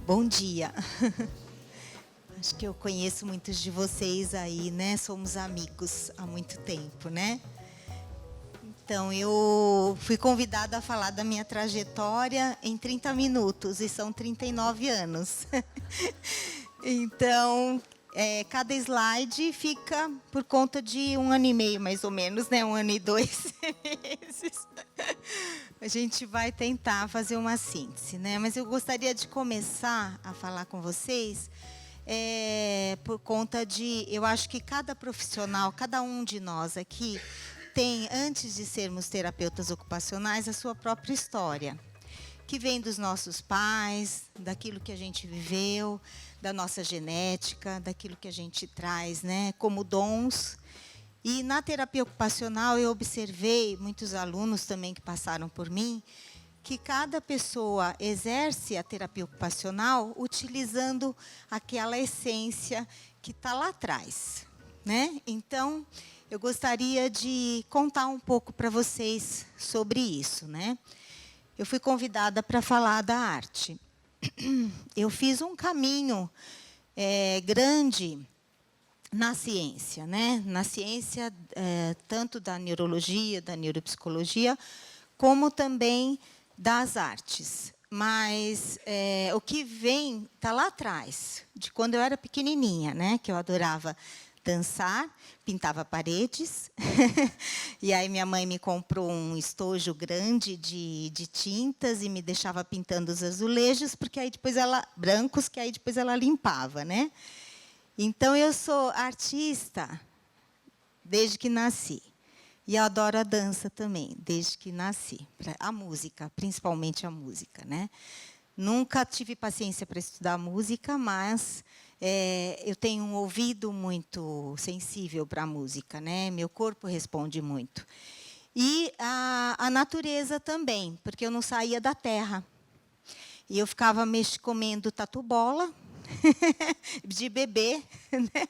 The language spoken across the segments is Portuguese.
Bom dia. Acho que eu conheço muitos de vocês aí, né? Somos amigos há muito tempo, né? Então, eu fui convidada a falar da minha trajetória em 30 minutos, e são 39 anos. Então, cada slide fica por conta de 1 ano e meio, mais ou menos, né? 1 ano e 2 meses. A gente vai tentar fazer uma síntese, né? Mas eu gostaria de começar a falar com vocês por conta de... Eu acho que cada profissional, cada um de nós aqui, tem, antes de sermos terapeutas ocupacionais, a sua própria história, que vem dos nossos pais, daquilo que a gente viveu, da nossa genética, daquilo que a gente traz, né, como dons. E na terapia ocupacional eu observei, muitos alunos também que passaram por mim, que cada pessoa exerce a terapia ocupacional utilizando aquela essência que está lá atrás, né? Então, eu gostaria de contar um pouco para vocês sobre isso, né? Eu fui convidada para falar da arte. Eu fiz um caminho grande na ciência, né? Na ciência, tanto da neurologia, da neuropsicologia, como também das artes. Mas o que vem está lá atrás, de quando eu era pequenininha, né? Que eu adorava dançar, pintava paredes. E aí minha mãe me comprou um estojo grande de tintas e me deixava pintando os azulejos, porque aí depois brancos, que aí depois ela limpava, né? Então, eu sou artista desde que nasci. E eu adoro a dança também, desde que nasci. A música, principalmente a música, né? Nunca tive paciência para estudar música, mas eu tenho um ouvido muito sensível para a música, né? Meu corpo responde muito. E a natureza também, porque eu não saía da terra. E eu ficava comendo tatu-bola, de bebê, né?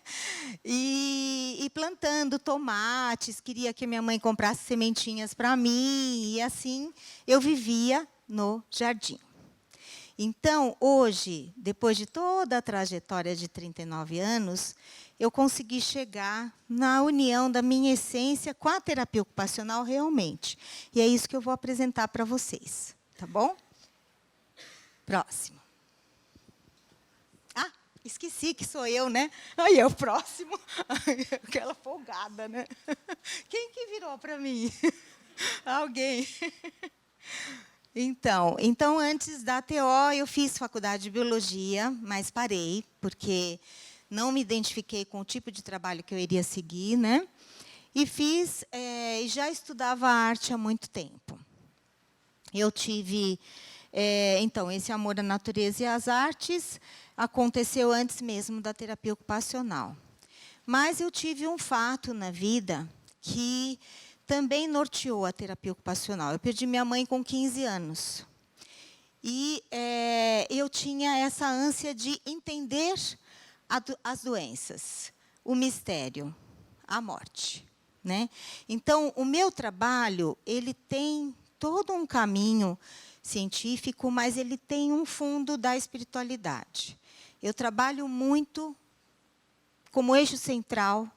E plantando tomates, queria que minha mãe comprasse sementinhas para mim, e assim eu vivia no jardim. Então, hoje, depois de toda a trajetória de 39 anos, eu consegui chegar na união da minha essência com a terapia ocupacional realmente. E é isso que eu vou apresentar para vocês, tá bom? Próximo. Esqueci que sou eu, né? Aí é o próximo. Aquela folgada, né? Quem que virou para mim? Alguém. Então, antes da TO, eu fiz faculdade de biologia, mas parei, porque não me identifiquei com o tipo de trabalho que eu iria seguir, né? E já estudava arte há muito tempo. Eu tive... então, esse amor à natureza e às artes aconteceu antes mesmo da terapia ocupacional. Mas eu tive um fato na vida que também norteou a terapia ocupacional. Eu perdi minha mãe com 15 anos. E eu tinha essa ânsia de entender as doenças, o mistério, a morte, né? Então, o meu trabalho, ele tem todo um caminho científico, mas ele tem um fundo da espiritualidade. Eu trabalho muito como eixo central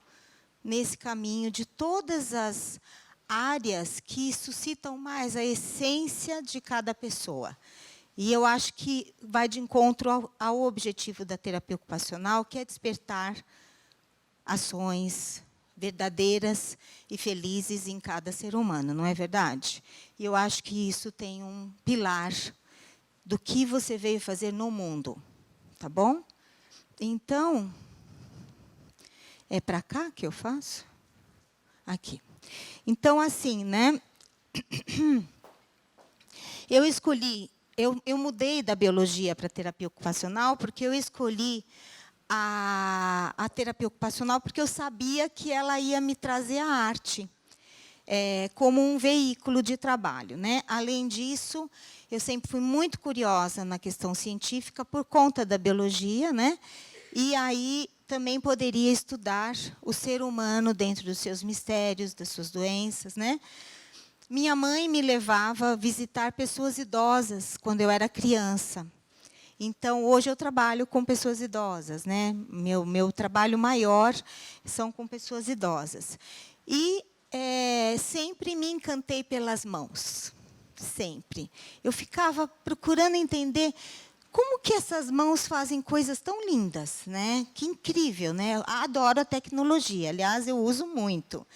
nesse caminho de todas as áreas que suscitam mais a essência de cada pessoa. E eu acho que vai de encontro ao objetivo da terapia ocupacional, que é despertar ações verdadeiras e felizes em cada ser humano, não é verdade? E eu acho que isso tem um pilar do que você veio fazer no mundo, tá bom? Então, é para cá que eu faço? Aqui. Então, assim, né? Eu escolhi, eu mudei da biologia para a terapia ocupacional, porque eu escolhi a terapia ocupacional porque eu sabia que ela ia me trazer a arte como um veículo de trabalho, né? Além disso, eu sempre fui muito curiosa na questão científica por conta da biologia, né? E aí também poderia estudar o ser humano dentro dos seus mistérios, das suas doenças, né? Minha mãe me levava a visitar pessoas idosas quando eu era criança. Então, hoje eu trabalho com pessoas idosas, né? Meu trabalho maior são com pessoas idosas. E sempre me encantei pelas mãos, sempre. Eu ficava procurando entender como que essas mãos fazem coisas tão lindas, né? Que incrível, né? Eu adoro a tecnologia, aliás, eu uso muito,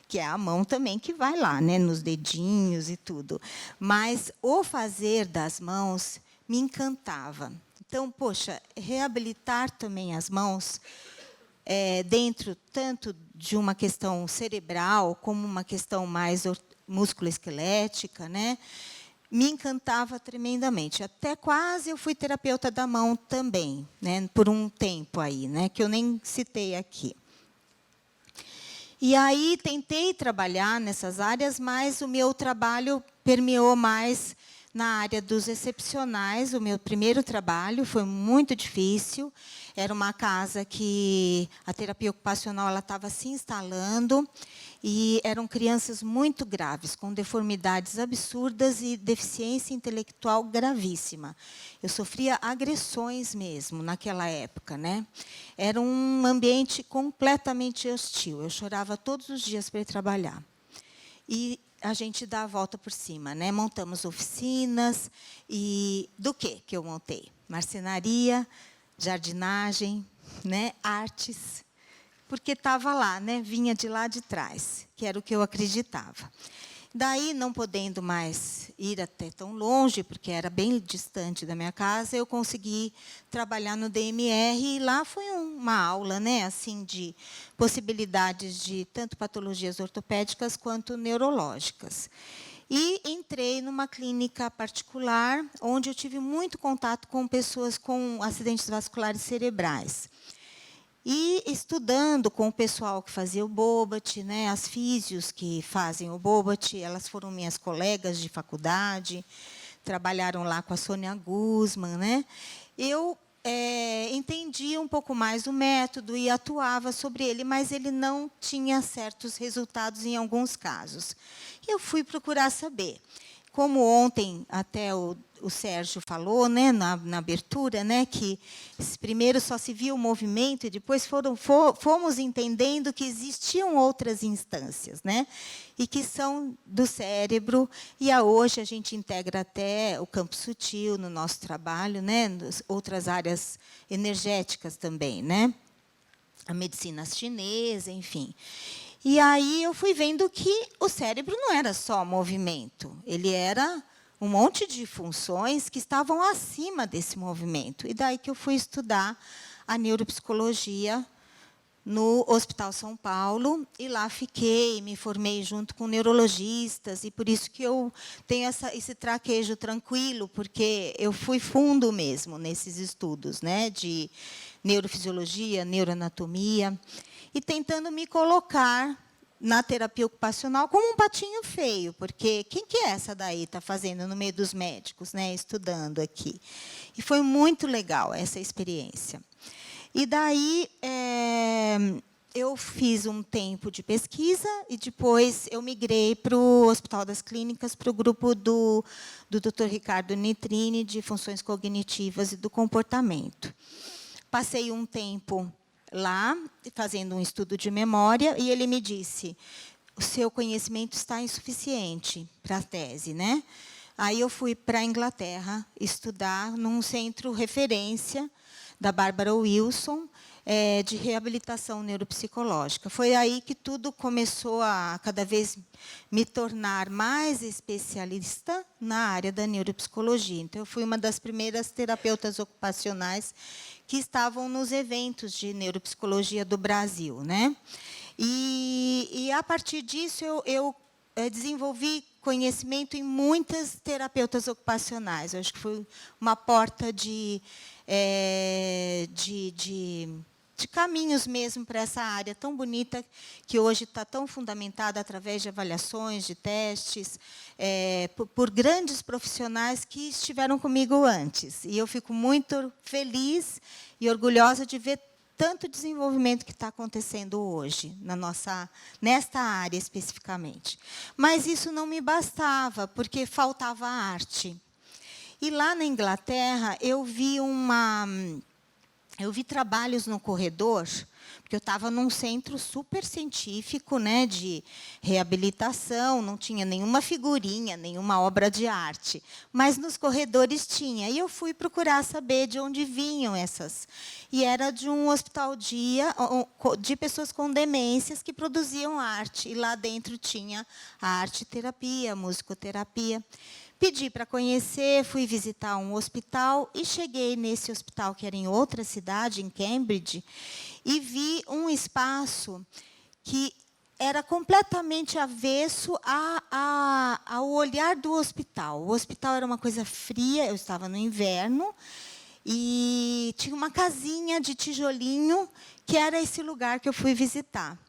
que é a mão também que vai lá, né? Nos dedinhos e tudo. Mas o fazer das mãos me encantava. Então, poxa, reabilitar também as mãos, dentro tanto de uma questão cerebral como uma questão mais musculoesquelética, né? Me encantava tremendamente. Até quase eu fui terapeuta da mão também, né? Por um tempo aí, né? Que eu nem citei aqui. E aí tentei trabalhar nessas áreas, mas o meu trabalho permeou mais na área dos excepcionais. O meu primeiro trabalho foi muito difícil. Era uma casa que a terapia ocupacional estava se instalando e eram crianças muito graves, com deformidades absurdas e deficiência intelectual gravíssima. Eu sofria agressões mesmo naquela época, né? Era um ambiente completamente hostil. Eu chorava todos os dias para ir trabalhar. E a gente dá a volta por cima, né? Montamos oficinas e do que eu montei? Marcenaria, jardinagem, né? Artes, porque estava lá, né? Vinha de lá de trás, que era o que eu acreditava. Daí, não podendo mais ir até tão longe, porque era bem distante da minha casa, eu consegui trabalhar no DMR e lá foi uma aula, né, assim, de possibilidades de tanto patologias ortopédicas quanto neurológicas. E entrei numa clínica particular, onde eu tive muito contato com pessoas com acidentes vasculares cerebrais. E estudando com o pessoal que fazia o Bobat, né, as físios que fazem o Bobat, elas foram minhas colegas de faculdade, trabalharam lá com a Sônia Guzman, né? Eu entendi um pouco mais o método e atuava sobre ele, mas ele não tinha certos resultados em alguns casos. Eu fui procurar saber. Como ontem até o Sérgio falou, né, na abertura, né, que primeiro só se via o movimento e depois fomos entendendo que existiam outras instâncias, né, e que são do cérebro. E hoje a gente integra até o campo sutil no nosso trabalho, né, outras áreas energéticas também, né, a medicina chinesa, enfim. E aí eu fui vendo que o cérebro não era só movimento, ele era um monte de funções que estavam acima desse movimento. E daí que eu fui estudar a neuropsicologia no Hospital São Paulo, e lá fiquei, me formei junto com neurologistas, e por isso que eu tenho esse traquejo tranquilo, porque eu fui fundo mesmo nesses estudos, né, de neurofisiologia, neuroanatomia, e tentando me colocar na terapia ocupacional como um patinho feio, porque quem que é essa daí está fazendo no meio dos médicos, né, estudando aqui? E foi muito legal essa experiência. E daí eu fiz um tempo de pesquisa e depois eu migrei para o Hospital das Clínicas, para o grupo do Dr. Ricardo Nitrini, de funções cognitivas e do comportamento. Passei um tempo lá, fazendo um estudo de memória, e ele me disse: o seu conhecimento está insuficiente para a tese, né? Aí eu fui para a Inglaterra estudar num centro referência da Barbara Wilson, de reabilitação neuropsicológica. Foi aí que tudo começou a cada vez me tornar mais especialista na área da neuropsicologia. Então, eu fui uma das primeiras terapeutas ocupacionais que estavam nos eventos de neuropsicologia do Brasil, né? E a partir disso, eu desenvolvi conhecimento em muitas terapeutas ocupacionais. Eu acho que foi uma porta de caminhos mesmo para essa área tão bonita, que hoje está tão fundamentada através de avaliações, de testes, por grandes profissionais que estiveram comigo antes. E eu fico muito feliz e orgulhosa de ver tanto desenvolvimento que está acontecendo hoje nesta área especificamente. Mas isso não me bastava, porque faltava arte. E lá na Inglaterra, eu vi trabalhos no corredor, porque eu estava num centro super científico, né, de reabilitação, não tinha nenhuma figurinha, nenhuma obra de arte, mas nos corredores tinha. E eu fui procurar saber de onde vinham essas. E era de um hospital de pessoas com demências que produziam arte. E lá dentro tinha a arte-terapia, a musicoterapia. Pedi para conhecer, fui visitar um hospital e cheguei nesse hospital, que era em outra cidade, em Cambridge, e vi um espaço que era completamente avesso ao olhar do hospital. O hospital era uma coisa fria, eu estava no inverno, e tinha uma casinha de tijolinho, que era esse lugar que eu fui visitar.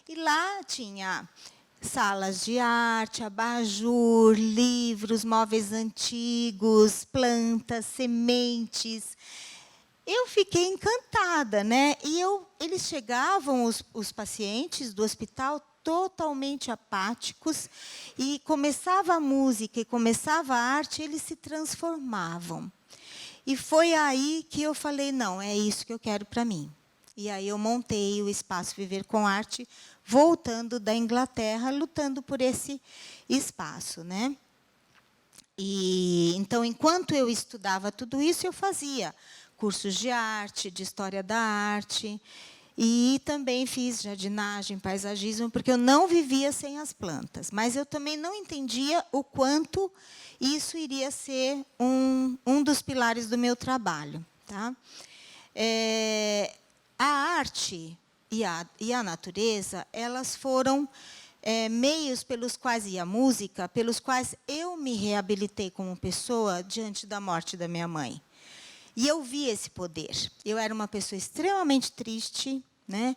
E lá tinha salas de arte, abajur, livros, móveis antigos, plantas, sementes. Eu fiquei encantada, né? E eles chegavam, os pacientes do hospital, totalmente apáticos, e começava a música e começava a arte, eles se transformavam. E foi aí que eu falei, não, é isso que eu quero para mim. E aí eu montei o Espaço Viver com Arte, voltando da Inglaterra, lutando por esse espaço, né? E então, enquanto eu estudava tudo isso, eu fazia cursos de arte, de história da arte, e também fiz jardinagem, paisagismo, porque eu não vivia sem as plantas. Mas eu também não entendia o quanto isso iria ser um dos pilares do meu trabalho. Tá? A arte e a natureza, elas foram meios pelos quais, e a música, pelos quais eu me reabilitei como pessoa diante da morte da minha mãe. E eu vi esse poder. Eu era uma pessoa extremamente triste, né?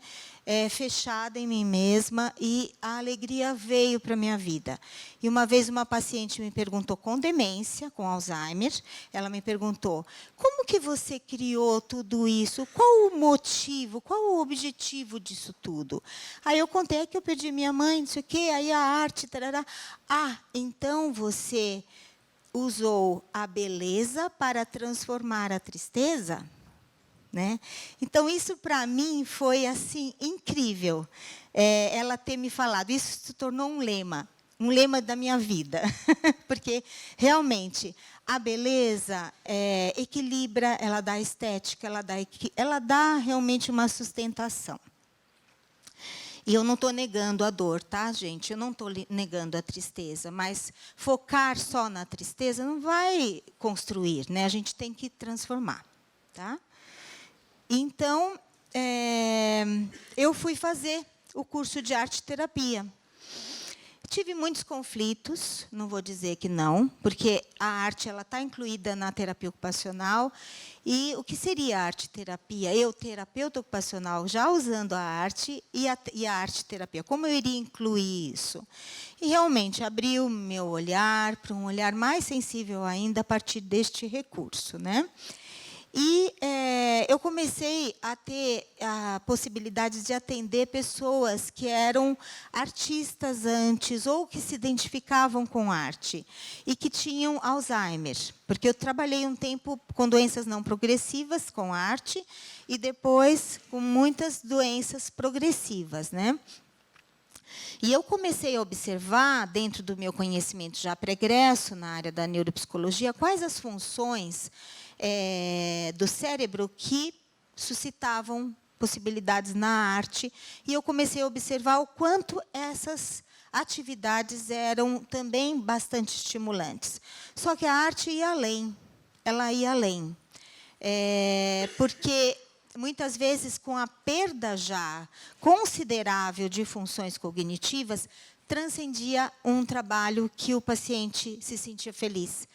Fechada em mim mesma, e a alegria veio para a minha vida. E uma vez uma paciente me perguntou, com demência, com Alzheimer, ela me perguntou, como que você criou tudo isso? Qual o motivo, qual o objetivo disso tudo? Aí eu contei que eu perdi minha mãe, não sei o quê, aí a arte, tarará. Ah, então você usou a beleza para transformar a tristeza? Né? Então, isso, para mim, foi assim incrível. Ela ter me falado. Isso se tornou um lema da minha vida. Porque, realmente, a beleza equilibra, ela dá estética, ela dá realmente uma sustentação. E eu não estou negando a dor, tá, gente? Eu não estou negando a tristeza, mas focar só na tristeza não vai construir, né? A gente tem que transformar, tá? Então, eu fui fazer o curso de arte-terapia. Tive muitos conflitos, não vou dizer que não, porque a arte está incluída na terapia ocupacional. E o que seria a arte-terapia? Eu, terapeuta ocupacional, já usando a arte e a arte-terapia. Como eu iria incluir isso? E realmente abriu meu olhar para um olhar mais sensível ainda a partir deste recurso, né? E eu comecei a ter a possibilidade de atender pessoas que eram artistas antes ou que se identificavam com arte e que tinham Alzheimer. Porque eu trabalhei um tempo com doenças não progressivas, com arte, e depois com muitas doenças progressivas, né? E eu comecei a observar, dentro do meu conhecimento já pregresso na área da neuropsicologia, quais as funções do cérebro que suscitavam possibilidades na arte. E eu comecei a observar o quanto essas atividades eram também bastante estimulantes. Só que a arte ia além. Ela ia além. Porque muitas vezes, com a perda já considerável de funções cognitivas, transcendia um trabalho que o paciente se sentia feliz,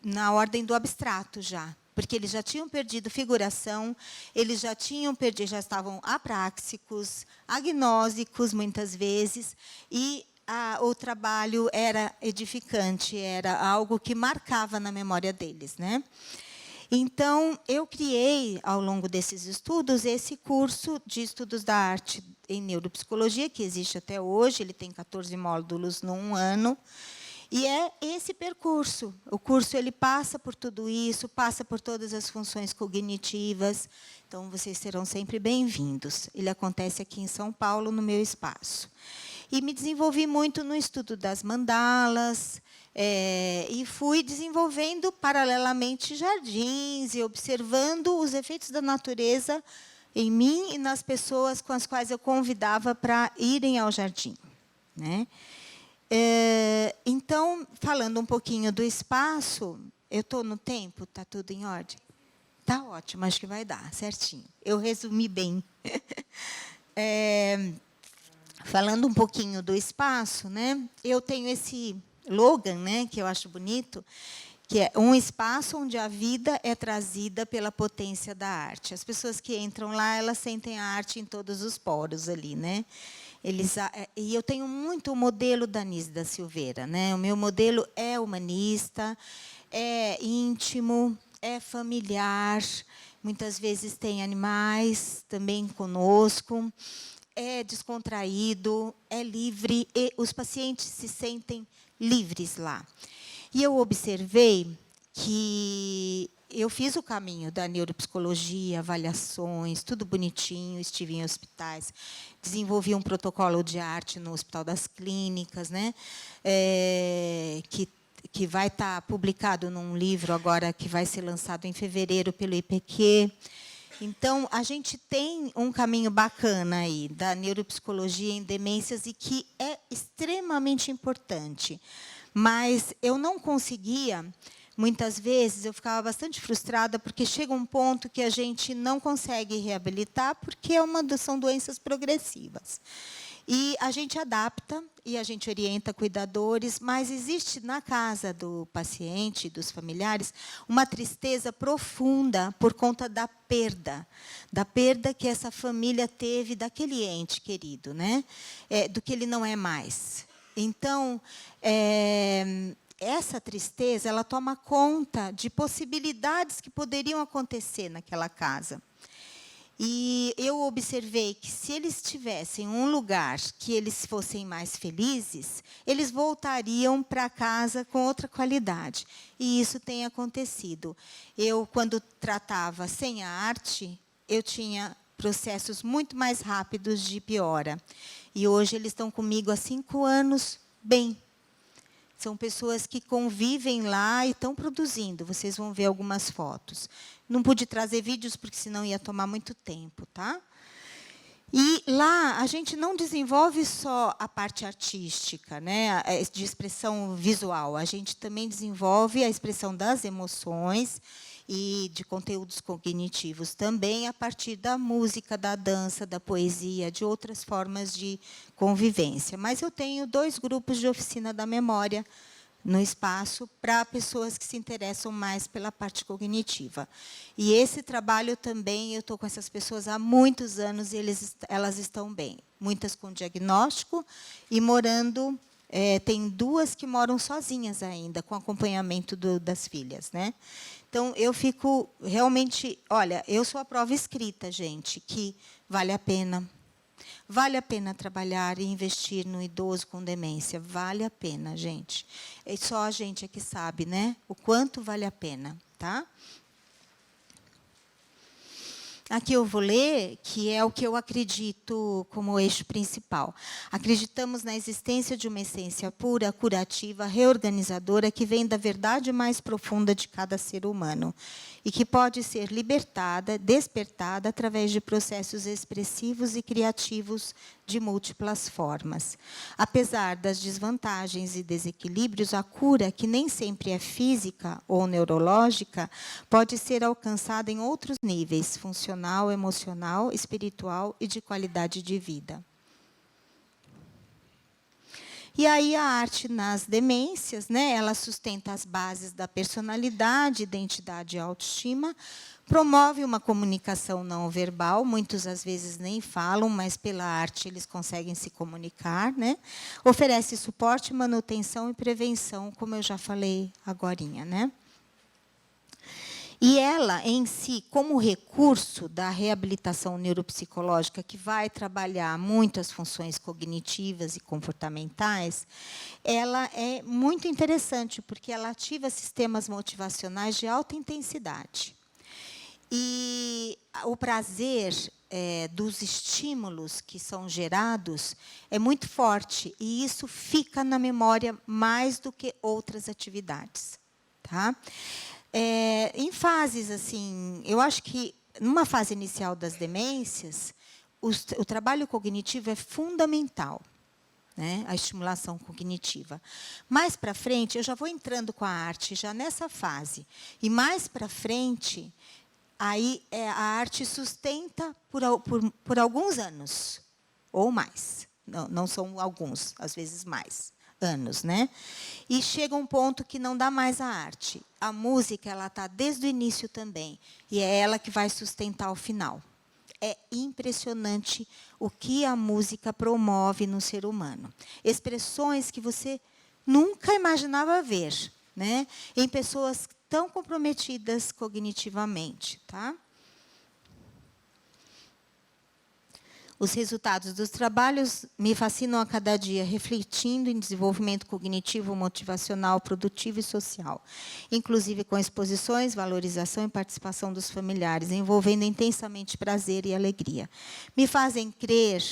na ordem do abstrato já, porque eles já tinham perdido figuração, eles já estavam apráxicos, agnósicos muitas vezes, e o trabalho era edificante, era algo que marcava na memória deles, né? Então, eu criei, ao longo desses estudos, esse curso de estudos da arte em neuropsicologia, que existe até hoje, ele tem 14 módulos num ano, E é esse percurso. O curso ele passa por tudo isso, passa por todas as funções cognitivas. Então, vocês serão sempre bem-vindos. Ele acontece aqui em São Paulo, no meu espaço. E me desenvolvi muito no estudo das mandalas, e fui desenvolvendo, paralelamente, jardins e observando os efeitos da natureza em mim e nas pessoas com as quais eu convidava para irem ao jardim, né? Então, falando um pouquinho do espaço, eu estou no tempo? Está tudo em ordem? Está ótimo, acho que vai dar, certinho. Eu resumi bem. Falando um pouquinho do espaço, né, eu tenho esse slogan, né, que eu acho bonito, que é um espaço onde a vida é trazida pela potência da arte. As pessoas que entram lá, elas sentem a arte em todos os poros ali, né? E eu tenho muito o modelo da Anísia da Silveira, né? O meu modelo é humanista, é íntimo, é familiar, muitas vezes tem animais também conosco, é descontraído, é livre, e os pacientes se sentem livres lá. E eu observei que eu fiz o caminho da neuropsicologia, avaliações, tudo bonitinho, estive em hospitais, desenvolvi um protocolo de arte no Hospital das Clínicas, né, que vai estar publicado num livro agora que vai ser lançado em fevereiro pelo IPQ. Então, a gente tem um caminho bacana aí da neuropsicologia em demências e que é extremamente importante. Mas eu não conseguia, muitas vezes, eu ficava bastante frustrada, porque chega um ponto que a gente não consegue reabilitar, porque são doenças progressivas. E a gente adapta e a gente orienta cuidadores, mas existe na casa do paciente, dos familiares, uma tristeza profunda por conta da perda que essa família teve daquele ente querido, né? Do que ele não é mais. Então, essa tristeza ela toma conta de possibilidades que poderiam acontecer naquela casa. E eu observei que, se eles tivessem um lugar que eles fossem mais felizes, eles voltariam para casa com outra qualidade. E isso tem acontecido. Eu, quando tratava sem a arte, eu tinha processos muito mais rápidos de piora. E hoje eles estão comigo há 5 anos, bem. São pessoas que convivem lá e estão produzindo. Vocês vão ver algumas fotos. Não pude trazer vídeos, porque senão ia tomar muito tempo, tá? E lá a gente não desenvolve só a parte artística, né, de expressão visual. A gente também desenvolve a expressão das emoções e de conteúdos cognitivos também, a partir da música, da dança, da poesia, de outras formas de convivência. Mas eu tenho 2 grupos de oficina da memória no espaço para pessoas que se interessam mais pela parte cognitiva. E esse trabalho também, eu estou com essas pessoas há muitos anos e elas estão bem. Muitas com diagnóstico e morando, tem 2 que moram sozinhas ainda, com acompanhamento das filhas, né? Então, eu fico realmente... Olha, eu sou a prova escrita, gente, que vale a pena. Vale a pena trabalhar e investir no idoso com demência. Vale a pena, gente. É só a gente é que sabe, né? O quanto vale a pena, tá? Aqui eu vou ler, que é o que eu acredito como eixo principal. Acreditamos na existência de uma essência pura, curativa, reorganizadora, que vem da verdade mais profunda de cada ser humano e que pode ser libertada, despertada, através de processos expressivos e criativos de múltiplas formas. Apesar das desvantagens e desequilíbrios, a cura, que nem sempre é física ou neurológica, pode ser alcançada em outros níveis, funcional, emocional, espiritual e de qualidade de vida. E aí a arte nas demências, né, ela sustenta as bases da personalidade, identidade e autoestima, promove uma comunicação não verbal, muitos às vezes nem falam, mas pela arte eles conseguem se comunicar, né? Oferece suporte, manutenção e prevenção, como eu já falei agorinha, né? E ela, em si, como recurso da reabilitação neuropsicológica, que vai trabalhar muito as funções cognitivas e comportamentais, ela é muito interessante, porque ela ativa sistemas motivacionais de alta intensidade. E o prazer dos estímulos que são gerados é muito forte, e isso fica na memória mais do que outras atividades. Tá? Em fases assim, eu acho que numa fase inicial das demências, o trabalho cognitivo é fundamental, né? A estimulação cognitiva. Mais para frente, eu já vou entrando com a arte já nessa fase, e mais para frente, aí a arte sustenta por alguns anos ou mais. Não são alguns, às vezes mais anos, né? E chega um ponto que não dá mais a arte. A música, ela está desde o início também, e é ela que vai sustentar o final. É impressionante o que a música promove no ser humano. Expressões que você nunca imaginava ver, né? Em pessoas tão comprometidas cognitivamente, tá? Os resultados dos trabalhos me fascinam a cada dia, refletindo em desenvolvimento cognitivo, motivacional, produtivo e social, inclusive com exposições, valorização e participação dos familiares, envolvendo intensamente prazer e alegria. Me fazem crer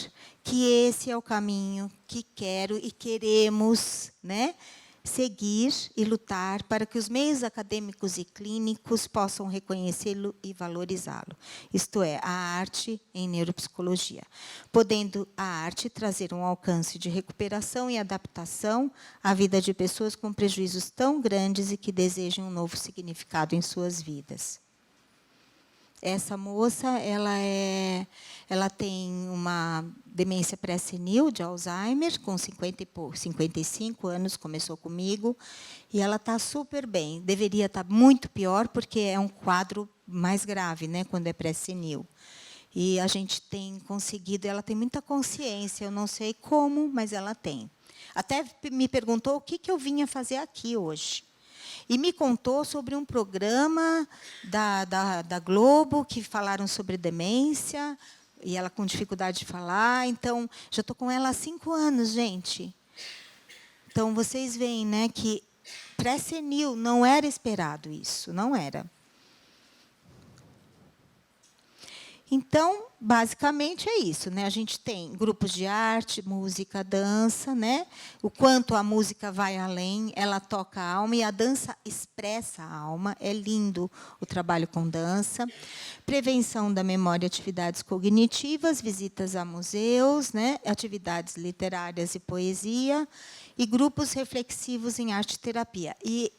que esse é o caminho que quero e queremos, né, seguir e lutar para que os meios acadêmicos e clínicos possam reconhecê-lo e valorizá-lo. Isto é, a arte em neuropsicologia, podendo a arte trazer um alcance de recuperação e adaptação à vida de pessoas com prejuízos tão grandes e que desejam um novo significado em suas vidas. Essa moça, ela tem uma demência pré-senil de Alzheimer, com 55 anos, começou comigo, e ela está super bem. Deveria estar muito pior, porque é um quadro mais grave, né, quando é pré-senil. E a gente tem conseguido, ela tem muita consciência, eu não sei como, mas ela tem. Até me perguntou o que eu vinha fazer aqui hoje. E me contou sobre um programa da Globo, que falaram sobre demência, e ela com dificuldade de falar. Então, já estou com ela há 5 anos, gente. Então, vocês veem, né, que pré-senil não era esperado isso, não era. Então, basicamente é isso, né? A gente tem grupos de arte, música, dança, né? O quanto a música vai além, ela toca a alma e a dança expressa a alma. É lindo o trabalho com dança. Prevenção da memória e atividades cognitivas, visitas a museus, né? Atividades literárias e poesia, e grupos reflexivos em arte-terapia. E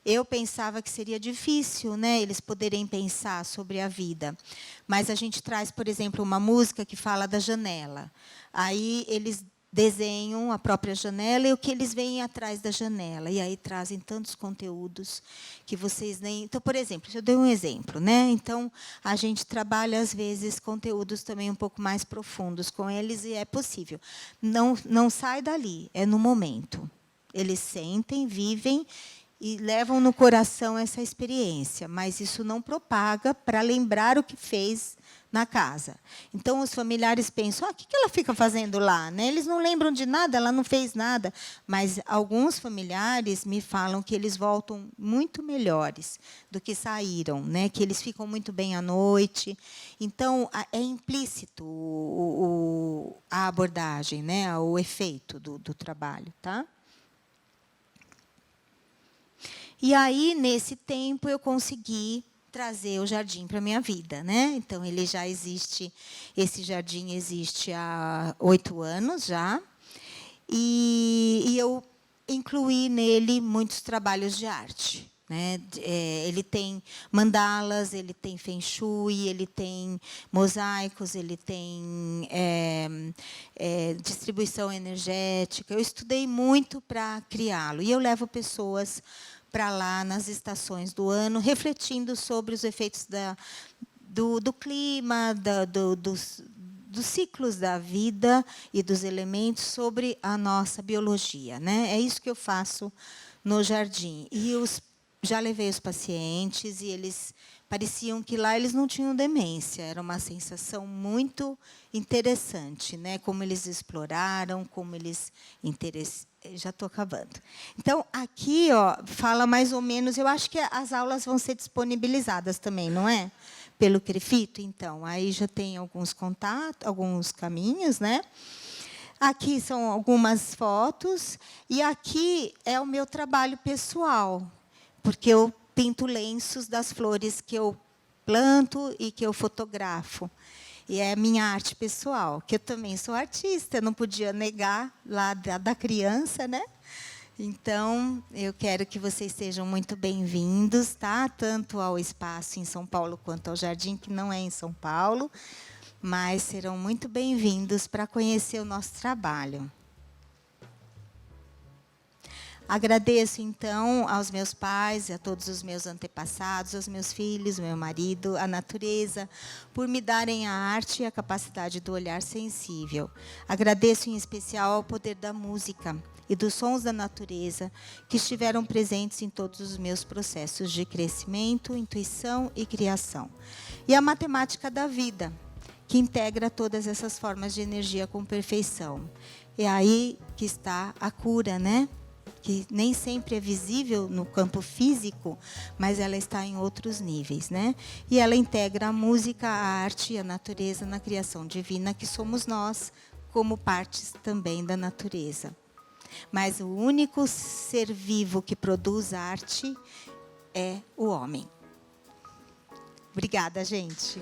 eu pensava que seria difícil, né, eles poderem pensar sobre a vida. Mas a gente traz, por exemplo, uma música que fala da janela. Aí eles desenham a própria janela e o que eles veem atrás da janela. E aí trazem tantos conteúdos que vocês nem... Então, por exemplo, eu dei um exemplo, né? Então, a gente trabalha, às vezes, conteúdos também um pouco mais profundos com eles, e é possível. Não sai dali, é no momento. Eles sentem, vivem e levam no coração essa experiência, mas isso não propaga para lembrar o que fez na casa. Então, os familiares pensam, o que ela fica fazendo lá? Né? Eles não lembram de nada, ela não fez nada. Mas alguns familiares me falam que eles voltam muito melhores do que saíram, né? Que eles ficam muito bem à noite. Então, é implícito a abordagem, né? O efeito do trabalho. Tá? E aí, nesse tempo, eu consegui trazer o jardim para a minha vida, né? Então, ele já existe, esse jardim existe há 8 anos já, e eu incluí nele muitos trabalhos de arte. Né? Ele tem mandalas, ele tem feng shui, ele tem mosaicos, ele tem distribuição energética. Eu estudei muito para criá-lo, e eu levo pessoas para lá nas estações do ano, refletindo sobre os efeitos do clima, dos ciclos da vida e dos elementos sobre a nossa biologia. Né? É isso que eu faço no jardim. E já levei os pacientes, e eles pareciam que lá eles não tinham demência. Era uma sensação muito interessante, né? Como eles exploraram, como eles já estou acabando. Então, aqui, ó, fala mais ou menos. Eu acho que as aulas vão ser disponibilizadas também, não é? Pelo Crefito, então. Aí já tem alguns contatos, alguns caminhos, né? Aqui são algumas fotos. E aqui é o meu trabalho pessoal, porque eu pinto lenços das flores que eu planto e que eu fotografo. E é a minha arte pessoal, que eu também sou artista, eu não podia negar lá da criança, né? Então, eu quero que vocês sejam muito bem-vindos, tá? Tanto ao espaço em São Paulo quanto ao jardim, que não é em São Paulo, mas serão muito bem-vindos para conhecer o nosso trabalho. Agradeço, então, aos meus pais, a todos os meus antepassados, aos meus filhos, meu marido, a natureza, por me darem a arte e a capacidade do olhar sensível. Agradeço, em especial, ao poder da música e dos sons da natureza, que estiveram presentes em todos os meus processos de crescimento, intuição e criação. E a matemática da vida, que integra todas essas formas de energia com perfeição. É aí que está a cura, né? Que nem sempre é visível no campo físico, mas ela está em outros níveis, né? E ela integra a música, a arte e a natureza na criação divina, que somos nós, como partes também da natureza. Mas o único ser vivo que produz arte é o homem. Obrigada, gente.